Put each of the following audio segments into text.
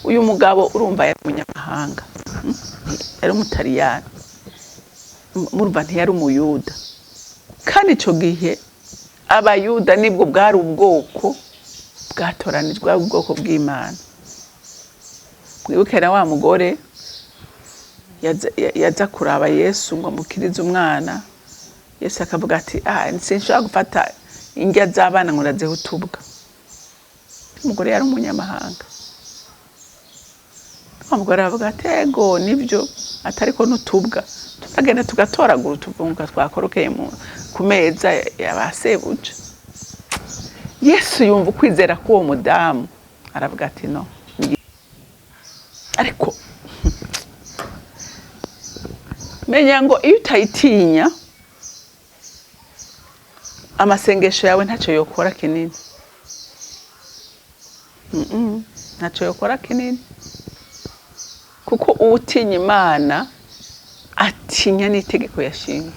uyu mugabo urumva yari umunyamahanga, yari umutaliyani, murumva ntiyari umuyuda. Kandi ico gihe abayuda nibwo bwari ubwoko bwatoranijwe, ubwoko bw'Imana. Mwibukera wa mugore yaza kuraba Yesu ngo amukirize umwana, Yesu akavuga ati sinshobora gufata indya z'abana ngo ndazeho utubwa. Umugore yari umunyamahanga. Umugore aravuga ati ego nibyo, atariko n'utubwa turagenda tugatoragura utuvunguka twakorokeye ku meza y'abasebuja. Yesu yumva ukwizera k'uwo mudamu, aravuga ati no. Ariko menya ngo iyo utayitinya, amasengesho yawe ntacyo yokora kinini. Ntacyo yokora kinini. Kuko uwutinya Imana atinya n'itegeko yashinze.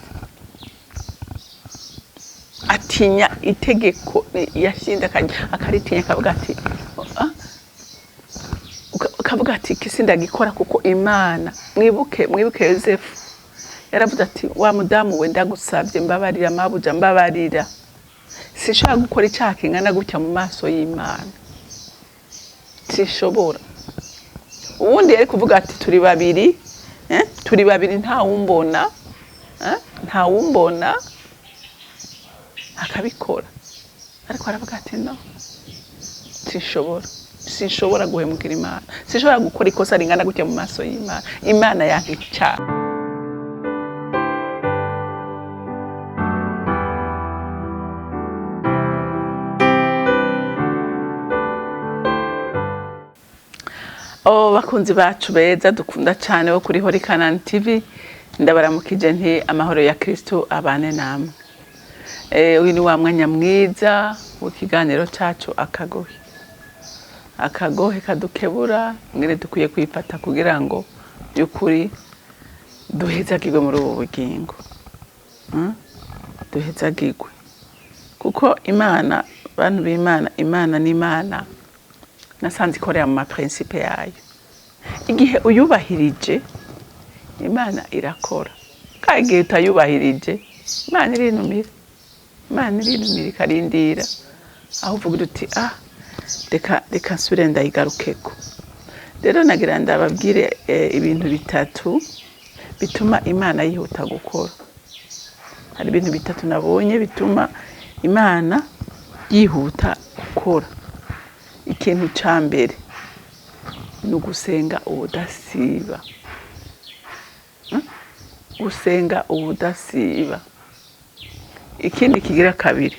Atinya itegeko yashinze akaritinya, akavuga ati akavuga ati kisinda gikora kuko Imana. Mwibuke Yosefu yaravuze ati wa mudamu we ndagusabye mbabarira mabuja mbabarira, sinshaka gukora icyaha kingana gutya mu maso y'Imana, sinshobora. Uwundi yari kuvuga ati turi babiri nta wumbona akabikora. Ariko aravuga ati no, sinshobora guhemukira Imana, sinshobora gukora ikosa ringana gutya mu maso y'Imana. Imana yanka icyaha. Bakunzi bacu beza dukunda cyane bo kuri Holy Canaan TV, ndabaramukije nti amahoro ya Kristo abane namwe. Uyu ni wa mwanya mwiza w'ikiganiro cyacu akagohe kadukebura ngire dukwiye kwifata kugira ngo byukuri duhezagirwe muri ubu bugingo. Duhezagirwe kuko Imana, bantu b'Imana, Imana ni Imana nasanze ikorera mu maprincipe yayo. Igihe uyubahirije Imana irakora, kandi igihe utayubahirije Imana irinumira. Imana irinumira ikarindira, aho uvuga uti reka nsubire ndayigarukeko. Rero nagira ndababwire ibintu bitatu bituma Imana yihuta gukora. Hari ibintu bitatu nabonye bituma Imana yihuta gukora. Ikintu cya mbere ni ugusenga ubudasiba. Gusenga ubudasiba. Ikindi kigira kabiri,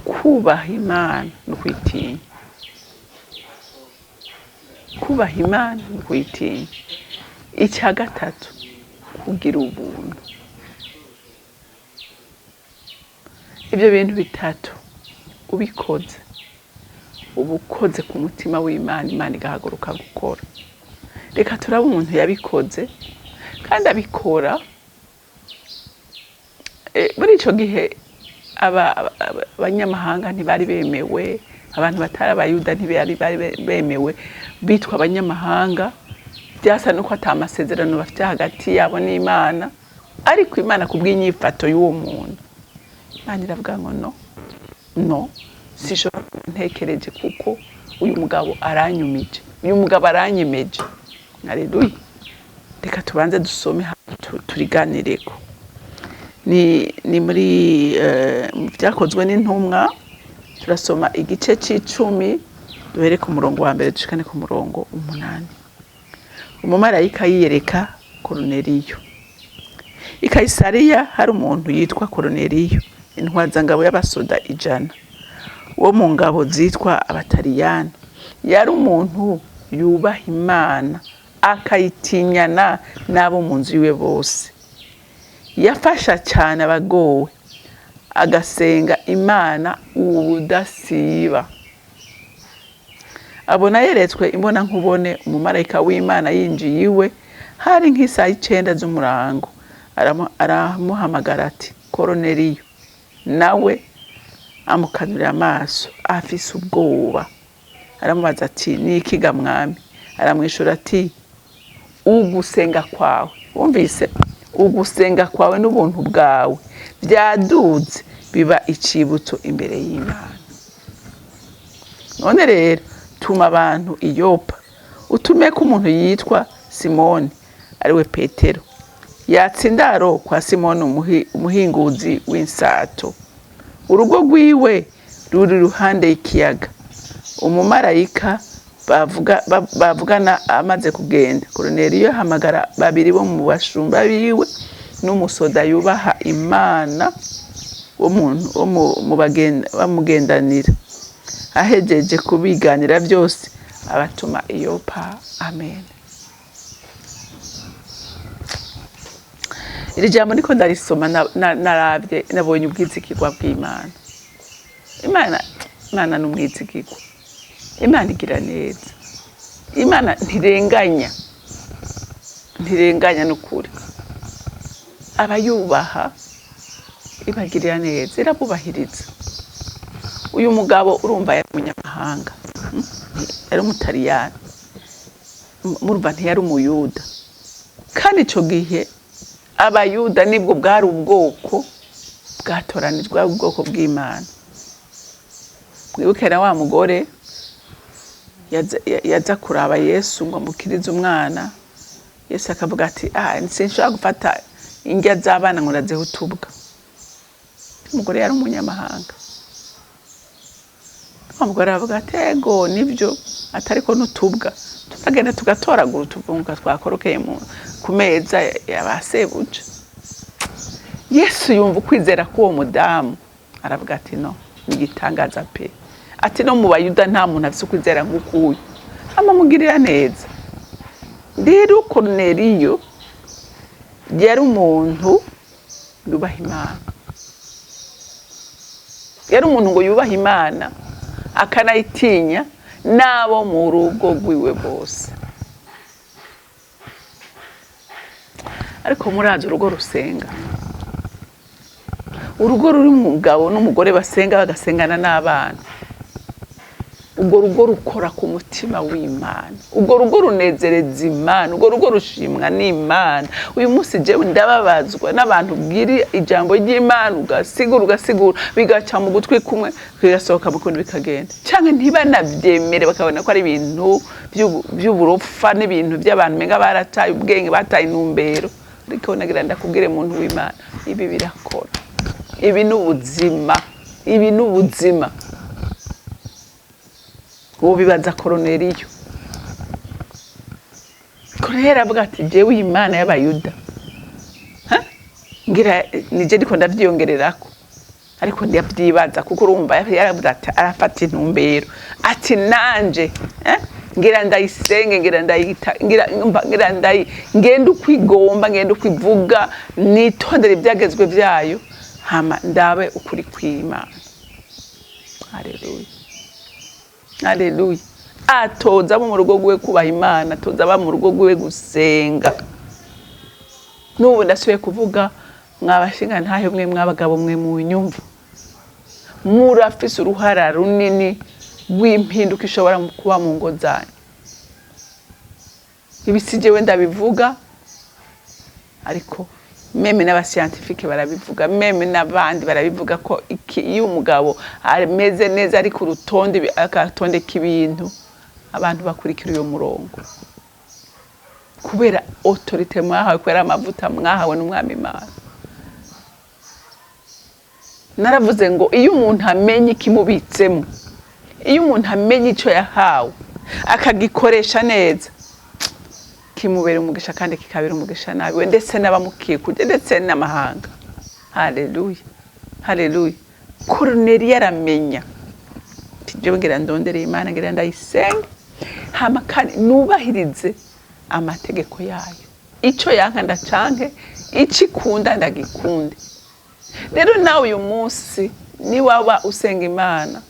kubaha Imana no kwitinya. Kubaha Imana no kwitinya. Icya gatatu, kugira ubuntu. Ibyo bintu bitatu ubikoze, uba ukoze ku mutima w'Imana, Imana igahaguruka gukora. Reka turaba umuntu yabikoze kandi abikora. Muri icyo gihe abanyamahanga ntibari bemewe, abantu batari abayuda ntibari bemewe, bitwa abanyamahanga. Byasa nuko atamasezerano bafite hagati yabo n'Imana, ariko Imana kubw'inyifato y'uwo muntu, Imana iravuga ngo no, sinshobora ntekereje kuko uyu mugabo aranyumije, uyu mugabo aranyemeje. Haleluya. Reka tubanze dusome turiganireko. Ni muri byakozwe n'intumwa, turasoma igice c'icumi duhere ku murongo wa mbere dushikane ku murongo 8. Umumarayika yiyereka Koruneliyo. I Kaisariya hari umuntu yitwa Koruneliyo, intwazangabo y'abasoda 100 wo mu ngabo zitwa abataliyani. Yari umuntu yubaha Imana akayitinyana n'abo mu nzu iwe bose. Yafasha cyane abagowe, agasenga Imana ubudasiba. Abona yeretswe imbona nkubone umumarayika w'Imana yinjiye iwe, hari nk'isaha 9 z'umurango. Aramuhamagara ati Koruneliyo. Nawe amukanurira amaso afise ubwoba. Aramubaza ati ni iki ga mwami? aramwishura ati ugusenga kwawe, wumvise, ugusenga kwawe n'ubuntu bwawe byaduze biba icibutso imbere y'Imana. None rero tuma abantu i Yopa, utume ko umuntu yitwa Simoni ariwe Petero, yatsa indaro kwa Simoni umuhinguzi w'insato. Urugo rwiwe ruri ruhande y'ikiyaga. Umumarayika bavugana amaze kugenda, Koruneliyo ahamagara babiri bo mu bashumba biwe n'umusoda yubaha Imana bamugendanira. Ahejeje kubiganira byose abatuma i Yopa. Amen. Iri jambo niko ndarisoma naravye, nabonye ubwizigirwa bw'Imana. Imana n'umwizigirwa. Imana igira neza. Imana ntirenganya n'ukuri. Abayubaha ibagirira neza, irabubahiriza. Uyu mugabo urumva yari umunyamahanga, yari umutaliyani, murumva ntiyari umuyuda. Kandi ico gihe abayuda nibwo bwari ubwoko bwatoranijwe, ubwoko bw'Imana. Mwibuke na wa mugore yaza kuraba Yesu ngo amukirize umwana. Yesu akavuga ati sinshobora gufata indya z'abana ngo ndazeho utubwa. Umugore yari umunyamahanga. Umugore aravuga ati ego nibyo, atariko n'utubwa tutagenda tugatoragura utuvunguka twakorokeye ku meza y'abasebuja. Yesu yumva ukwizera k'uwo mudamu, aravuga ati no, nigitangaza pe. Ati no mu bayuda nta muntu afise ukwizera nk'ukuyu, amamugirira neza. Rero Koruneliyo yari umuntu yubaha Imana. Yari umuntu ngo yubaha Imana, akanayitinya n'abo mu rugo rwiwe bose. Ariko murazi urugo rusenga, urugo ruri umugabo n'umugore basenga bagasengana n'abana, urwo rugo rukora ku mutima w'Imana, urwo rugo runezereza Imana, urwo rugo rushimwa n'Imana. Uyu munsi jewe ndababazwa n'abantu bwiri ijambo ry'Imana ugasigura bigaca mu gutwi kumwe bigasohoka mu kundi bikagenda, canke ntibanavyemere bakabona ko ari ibintu by'uburofa n'ibintu by'abantu menga barataye ubwenge, bataye intumbero. Ariko nagira ndakubwire muntu w'Imana, ibi birakora, ibi n'ubuzima. Ubu bibaza Koruneliyo. Koruneliyo aravuga ati jewe Imana y'abayuda, ngira nije ndiko ndavyongererako, ariko ndavyibaza kuko urumva yaravuze ati arafata intumbero, ati nanje ngira ndayisenge, ngenda ukwigomba, ngenda ukwivuga, nitondere ibyagezwe byayo, hama ndabe ukuri kw'Imana. Haleluya. Haleluya. Atoza mu rugo rwiwe kubaha Imana, atoza aba mu rugo rwiwe gusenga. N'ubu ndasubiye kuvuga, mwabashinga ntahe mwe mwabagabo mwe mu nyumva, murafise uruhara runini rw'impinduka ishobora kuba mu ngo zanyu. Ibi si jewe ndabivuga, ariko meme n'abascientifique barabivuga, meme n'abandi barabivuga ko iyo umugabo ameze neza ari ku rutonde akatondeka ibintu, abantu bakurikira uyo murongo kubera autorité mwahawe, kubera amavuta mwahawe n'Umwami Imana. Naravuze ngo iyo umuntu amenye ikimubitsemo, iyo umuntu amenye ico yahawe akagikoresha neza, kimubera umugisha kandi kikabera umugisha nabi, ndetse n'abamukikuje ndetse n'amahanga. Haleluya. Haleluya. Koruneliyo aramenya jewe ngira ndondere Imana, ngira ndayisenga, hama kandi nubahirize amategeko yayo. Ico yanka ndacanke, ico ikunda ndagikunde. Rero nawe uyu munsi ni waba usenga Imana,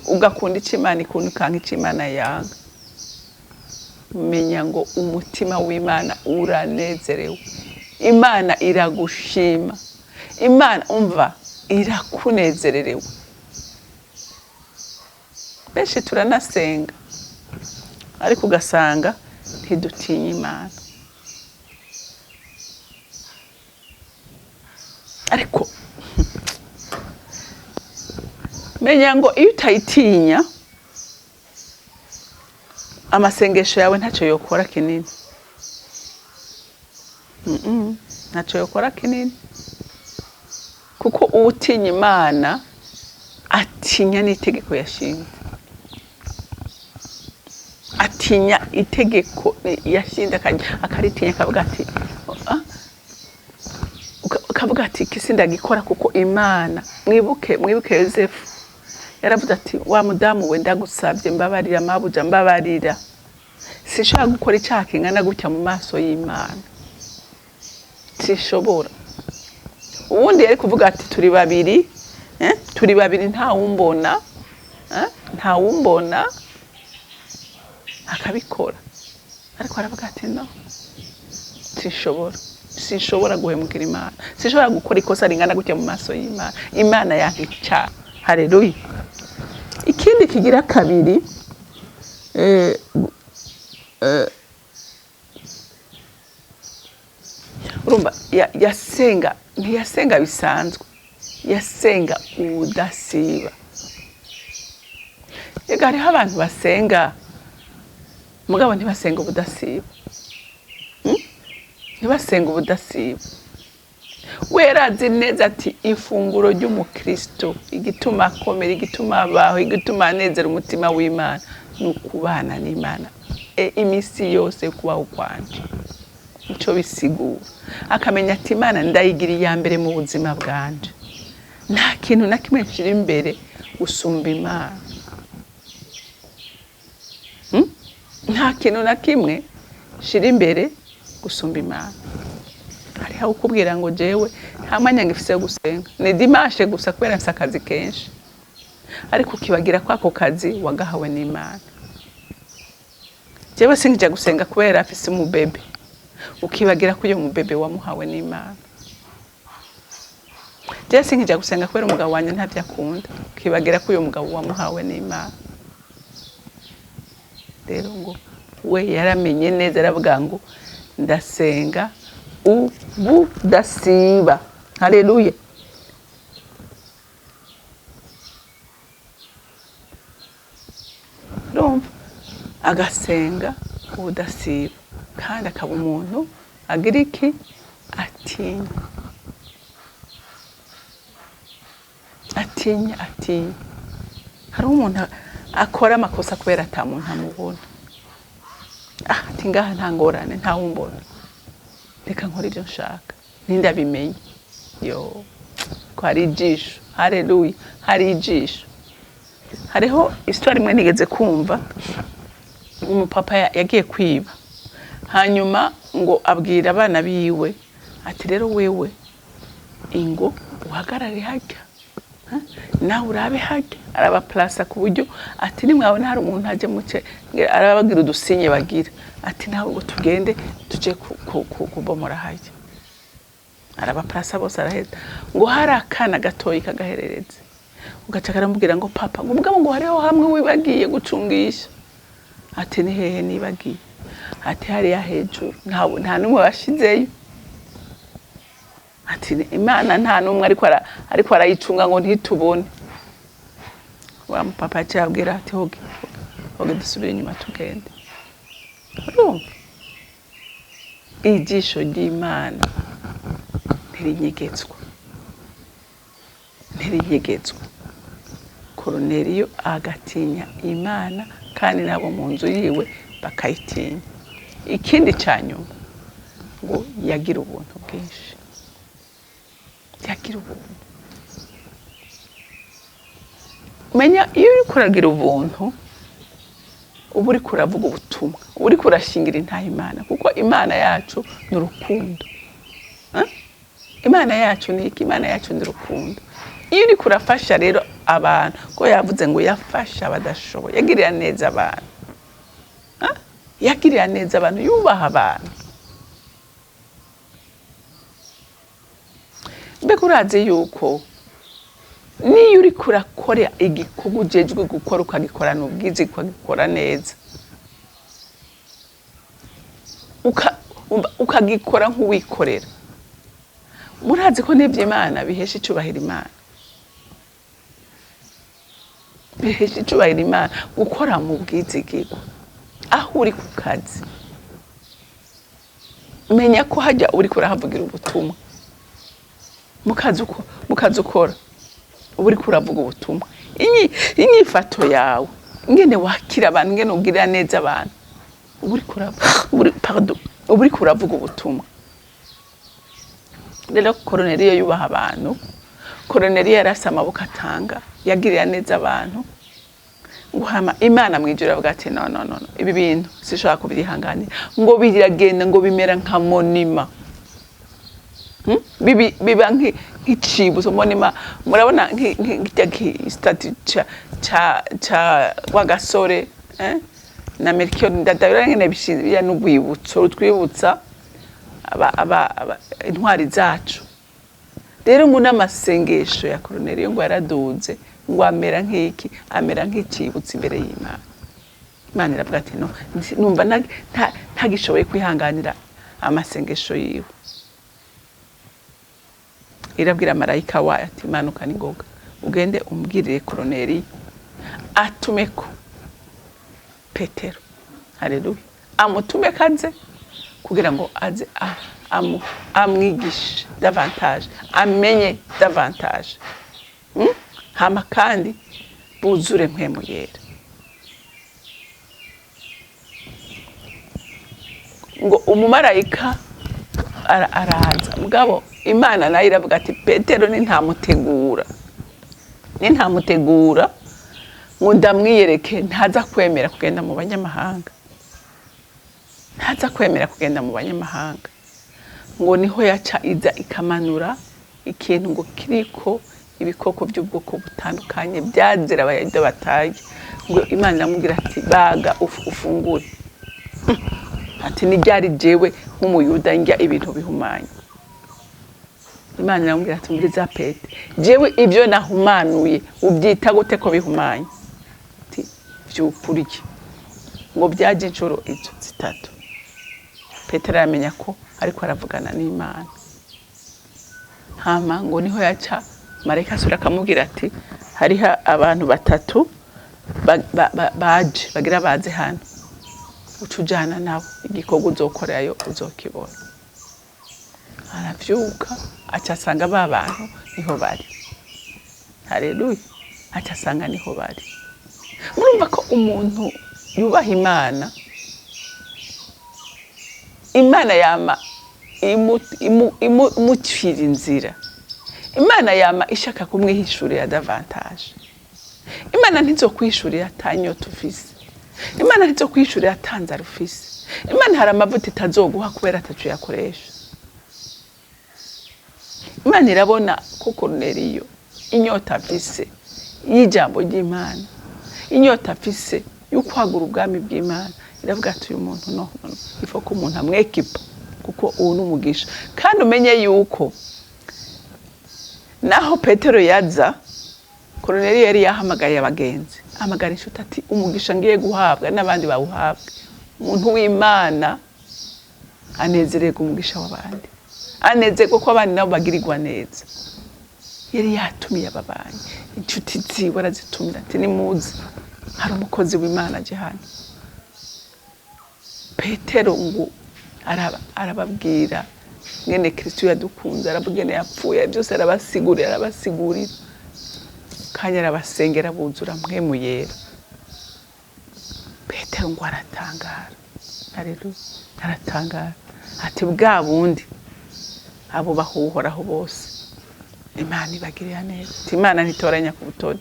ugakunda ico Imana ikunda ukanka ico Imana yanga, menya ngo umutima w'Imana uranezerewe. Imana iragushima, Imana umva irakunezererewe. Benshi turanasenga ariko ugasanga ntidutinya Imana. Ariko menya ngo iyo utayitinya amasengesho yawe ntacyo yokora kinini. Ntacyo yokora kinini, kuko utinya Imana atinya n'itegeko yashinze, atinya itegeko yashinze akaritinya, akavuga ati kisi ndagikora kuko Imana. Mwibuke Yosefu yaravuze ati wa mudamu we ndagusabye mbabarira mabuja mbabarira, sinshobora gukora icyaha kingana gutya mu maso y'Imana, sinshobora. Uwundi yari kuvuga ati turi babiri nta wumbona akabikora, ariko aravuga ati no, sinshobora guhemukira Imana, sinshobora gukora ikosa ringana gutya mu maso y'Imana. Imana yanka icyaha. Haleluya. Ikindi kigira kabiri, urumva ntiyasenga bisanzwe, yasenga ubudasiba. Ega hariho abantu basenga mugabo ntibasenga ubudasiba, ntibasenga ubudasiba. Werazi neza ati ifunguro ry'umukristo igituma akomera, igituma abaho, igituma anezera umutima w'Imana ni ukubana n'Imana imisi yose kubaho kwanje. Ico bisigura akamenya ati Imana ndayigira iya mbere mu buzima bwanje, nta kintu na kimwe kiri imbere gusumba Imana. Nta kintu na kimwe kiri imbere gusumba Imana. Hariho ukubwira ngo jewe nta mwanya ngifise gusenga, ni dimanche gusa kubera nsa akazi kenshi, ariko ukibagira kwako kazi wagahawe n'Imana. Jewe singija gusenga kubera afise umubebe, ukibagira ko uyo mubebe wamuhawe n'Imana. Jewe singija gusenga kubera umugabo wanje ntavyo akunda, ukibagira ko uyo mugabo wamuhawe n'Imana. Rero ngo we yaramenye neza, aravuga ngo ndasenga ubudasiba. Haleluya. Urumva, agasenga ubudasiba kandi akaba umuntu agira iki, atinya. Hari umuntu akora amakosa kubera ata muntu amubona, ati ngaha nta ngorane, nta wumbona, reka nkora ibyo nshaka, nindabimenye. Yo, ko hari ijisho. Haleluya, hari ijisho. Hariho histoire imwe nigeze kumva, umupapa yagiye kwiba, hanyuma ngo abwira abana biwe ati rero wewe ingo uhagarare hajya, nawe urabe hajya. Arabaplasa ku buryo ati nimwabona hari umuntu aje muce, arabagira udusinye bagira, ati nawe ngo tugende tuje kubomora hajya. Arabaplasa bose araheza, ngo hari akana gatoyi kagaherereze, ugaca karamubwira ngo papa, ngo mugabo ngo hariho hamwe wibagiye gucungisha. Ati ni hehe nibagiye? Ati hariya hejuru, nta numwe washizeyo. Ati Imana nta numwe ariko arayicunga ngo ntitubone. Wa mupapa acabwira ati hoge dusubire inyuma tugende. Urumva, ijisho ry'Imana ntirinyegetswa. Koruneliyo agatinya Imana kandi nabo mu nzu yiwe bakayitinya. Ikindi cyanyuma ngo yagira ubuntu bwinshi, yagira ubuntu. Menya iyo uri kuragira ubuntu uba uri kuravuga ubutumwa, uri kurashingira intaha Imana, kuko Imana yacu ni urukundo. Imana yacu ni iki? Imana yacu ni urukundo. Iyo uri kurafasha rero abantu, ko yavuze ngo yafasha abadashoboye, yagirira neza abantu, yagirira neza abantu, yubaha abantu. Mbega urazi yuko niyo uri kurakora igikorwa ujejwe gukora ukagikorana ubwiza, ukagikora neza, ukagikora nk'uwikorera. Murazi ko n'ibyo Imana bihesha icubahiro Imana, bihesha icubahiro Imana gukora mu bwizigirwa. Aho uri ku kazi, menya ko hajya uri kurahavugira ubutumwa. Mukazi ukora uri kuravuga ubutumwa. Inyifato yawe, ingene wakira abantu, ingene ugirira neza abantu, uri kuravuga ubutumwa. Rero Koruneliyo yubaha abantu. Koruneliyo yarasa amaboko atanga, yagirira neza abantu. Nguhama Imana mwijura avuga ati no, ibi bintu sishobora kubyihanganira, ngo biragenda ngo bimera nka monima. Biba nk'icibutso. Monima murabona nk'istati ca Rwagasore na Melchior Ndadaye, ngene bishinzwe n'ugwibutso rutwibutsa intwari zacu. Rero ngo n'amasengesho ya Koruneliyo ngo yaraduze, ngo amera nk'iki, amera nk'icibutso imbere y'Imana. Imana iravuga ati no, numva ntagishoboye kwihanganira amasengesho yiwe. Irabwira marayika wayo ati manuka n'ingoga ugende umbwirire Koruneliyo atumeko Petero. Haleluya. Amutume kaze kugira ngo aze amwigishe davantage, amenye davantage. Hama kandi buzure mpwemu yera. Ngo umumarayika araza. Mugabo Imana nayo iravuga ati Petero nintamutegura ngo ndamwiyereke, ntaza kwemera kugenda mu banyamahanga. Ngo niho yaca iza ikamanura ikintu ngo kiriko ibikoko by'ubwoko butandukanye byazira abayahudi bataye. Ngo Imana iramubwira ati baga ufungure. Ati nibyari jewe nk'umuyuda njya ibintu bihumanye. Imana iramubwira ati muri za Pete, jewe ibyo nahumanuye ubyita gute ko bihumanye? Ati by'ukuri. Ngo byaje inshuro izo zitatu. Petero aramenya ko ariko aravugana n'Imana. Hama ngo niho yaca marayika asubira akamubwira ati hariho abantu batatu baje bagira baze hano, ucujana nabo, igikorwa uzokorerayo uzokibona. Aravyuka aca asanga ba bantu niho bari. Haleluya. Aca asanga niho bari. Murumva ko umuntu yubaha Imana yama imucira inzira. Imana yama ishaka kumwihishurira davantage. Imana ntizokwishurira atanyota ufise. Imana ntizokwishurira atanzara ufise. Imana hari amavuta itazoguha kubera atacu yakoresha. Imana irabona ko Koruneliyo inyota afise y'ijambo ry'Imana, inyota afise y'ukwagura ubwami bw'Imana. Iravuga ati uyu muntu no ifo ko umuntu amwekipa, kuko uwo n'umugisha. Kandi umenye yuko naho Petero yaza, Koruneliyo yari yahamagaye abagenzi, amagara inshuti ati umugisha ngiye guhabwa n'abandi bawuhabwe. Umuntu w'Imana anezererwa umugisha w'abandi, anezerwa ko abandi nabo bagirirwa neza. Yari yatumiye ababanyi, inshuti ziwe arazitumira ati nimuze, hari umukozi w'Imana aje hano. Petero ngo arababwira ngene Kristo yadukunze, arabugene yapfuye, byose arabasigurira. Kanya arabasengera buzura mpwemu yera. Petero ngo aratangara. Haleluya. Aratangara ati bwa bundi abo bahuhoraho bose Imana ibagirira neza. Imana ntitoranya ku butoni.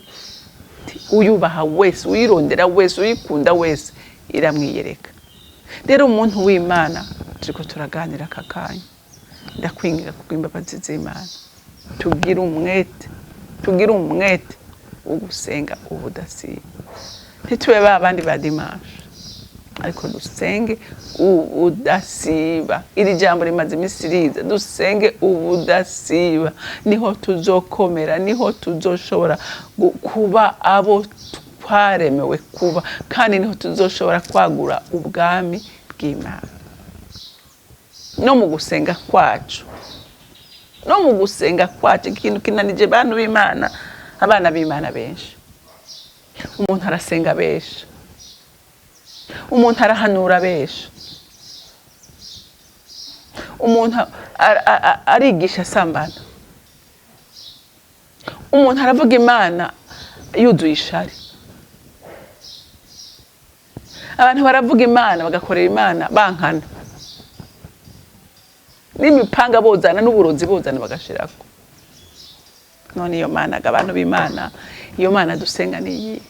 Uyubaha wese, uyirondera wese, uyikunda wese iramwiyereka. Rero umuntu w'Imana turiko turaganira kakanya, ndakwingira kubw'imbabazi z'Imana tugira umwete wo gusenga ubudasiba. Ntitube babandi ba dimanche, ariko dusenge ubudasiba. Iri jambo rimaze iminsi riza, dusenge ubudasiba. Niho tuzokomera, niho tuzoshobora kuba abo twaremewe kuba, kandi niho tuzoshobora kwagura ubwami bw'Imana. no mu gusenga kwacu, no mu gusenga kwacu ikintu kinanije bantu b'Imana, abana b'Imana benshi. Umuntu arasenga benshi, umuntu arahanura benshi, umuntu arigisha asambana, umuntu aravuga Imana yuzuye ishari. Abantu baravuga Imana bagakorera Imana bankana, n'imipanga bozana n'uburozi bozana bagashirako. None iyo Mana abantu b'Imana, iyo Mana dusenga ni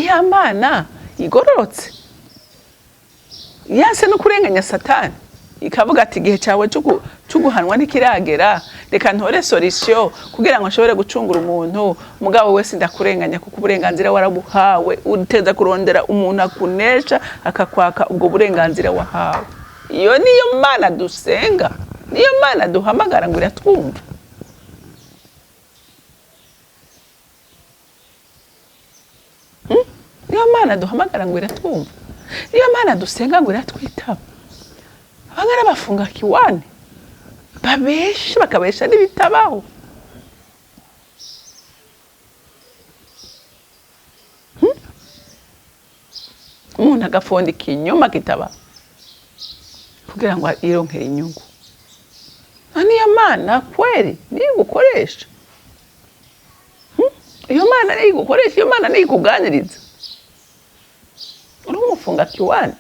ya Mana igororotse, yanse no kurenganya Satani, ikavuga ati igihe cyawe cyo guhanwa nikiragera, reka ntore solution kugira ngo nshobore gucungura umuntu. Mugabo wese ndakurenganya kuko uburenganzira warabuhawe, uteza kurondera umuntu akunesha akakwaka ubwo burenganzira wahawe. Iyo niyo Mana dusenga, niyo Mana duhamagara ngo iratwumva. Niyo Mana duhamagara ngo iratwumva, niyo Mana dusenga ngo iratwitaba. Abangara bafunga kiwane, babesha bakabesha n'ibitabaho. Umuntu agafonda ikinyoma kitaba kugira ngo ironkere inyungu. Niyo Mana kweli niyo gukoresha, iyo Mana niyo gukoresha, iyo Mana niyo kuganiriza. Urumufunga kiwane.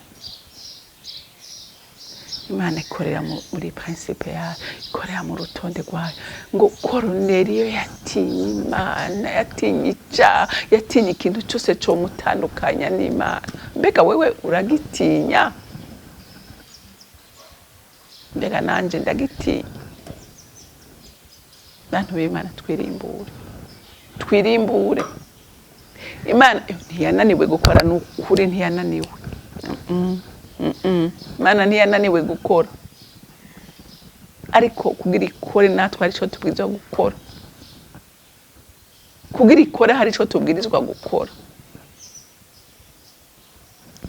Imana ikorera muri principe yayo, ikorera mu rutonde rwayo. Ngo Koruneliyo yatinye Imana, yatinye icyaha, yatinye ikintu cyose cyo mutandukanya n'Imana. Mbega wewe uragitinya? Mbega nanje ndagitinya? Bantu b'Imana twirimbure. Imana ntiyananiwe gukora, n'ukuri ntiyananiwe. Imana ntiyananiwe gukora, ariko kugira ikore natwe ari cyo tubwirizwa gukora. Kugira ikore hari cyo tubwirizwa gukora.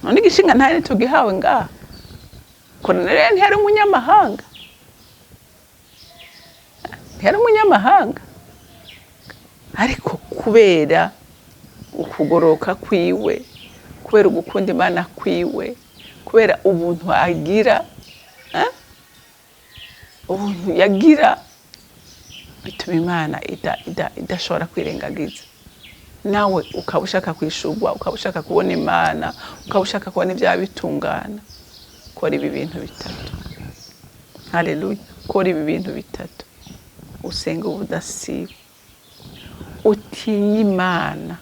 None igishinga ntari tugihawe ngaha. Koruneliyo ntiyari umunyamahanga, ntiyari umunyamahanga, ariko kubera ukugoroka kwiwe, kubera ugukunda Imana kwiwe, kubera ubuntu agira, ubuntu yagira, bituma Imana idashobora kwirengagiza. Nawe ukaba ushaka kwishurwa, ukaba ushaka kubona Imana, ukaba ushaka kubona ibyaha bitungana, kora ibi bintu bitatu. Haleluya. Kora ibi bintu bitatu: usenga ubudasiba, utinya Imana.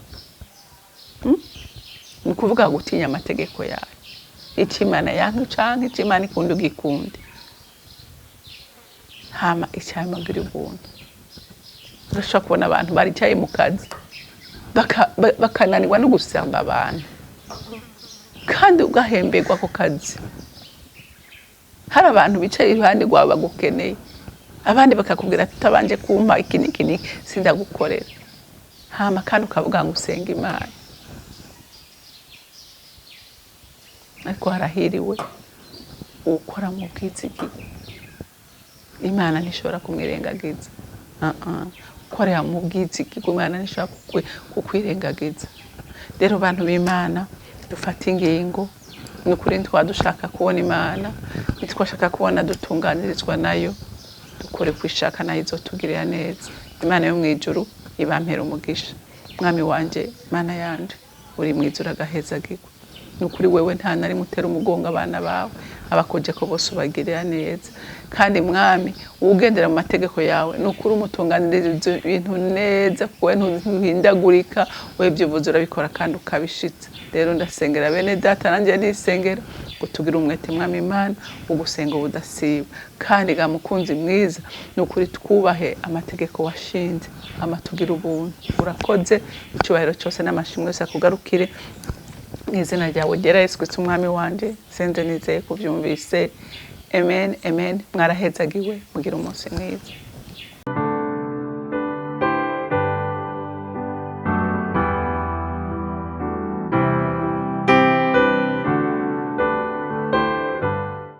Ni kuvuga gutinya amategeko yayo, icyo Imana yanka canke icyo Imana ikunda ugikunde. Hama icyamagira ubuntu. Urashobora kubona abantu baricaye mu kazi bakananirwa no gusamba abantu, kandi ugahemberwa ku kazi. Hari abantu bicaye iruhande rwawe bagukeneye, abandi bakakubwira tutabanje kumpa iki n'iki sindagukorera. Hama kandi ukavuga ngo usenga Imana. Ariko harahiriwe ukora mu bwizigirwa, Imana ntishobora kumwirengagiza. Korera mu bwizigirwa, Imana ntishobora kukwirengagiza. Rero bantu b'Imana dufata ingingo, ni ukuri ntitwadushaka kubona Imana, ntitwashaka kubona dutunganirizwa nayo, dukore kwishaka nayo izotugirira neza. Imana yo mu ijuru ibampera umugisha. Mwami wanje, Mana yanje, uri mu ijuru agahezagirwa. Ni ukuri wewe nta nari mutera umugongo abana bawe, abakoje ko bose ubagirira neza. Kandi Mwami ugendera mu mategeko yawe, ni ukuri umutunganiriza ibintu neza, kuko ntuhindagurika, wewe byuvuze urabikora kandi ukabishitsa. Rero ndasengera bene data nanjye nisengera ngo tugire umwete Mwami Imana ugusenga ubudasiba. Kandi ga mukunzi mwiza, ni ukuri twubahe amategeko washinze, amatugira ubuntu. Urakoze, icyubahiro cyose n'amashimwe yose akugarukire. Mwizina ryawe ryera Yesu Kristo umwami wanje, senze nizeye kuvyumvise. Amen, amen. Mwarahezagiwe, mugira umunsi mwiza.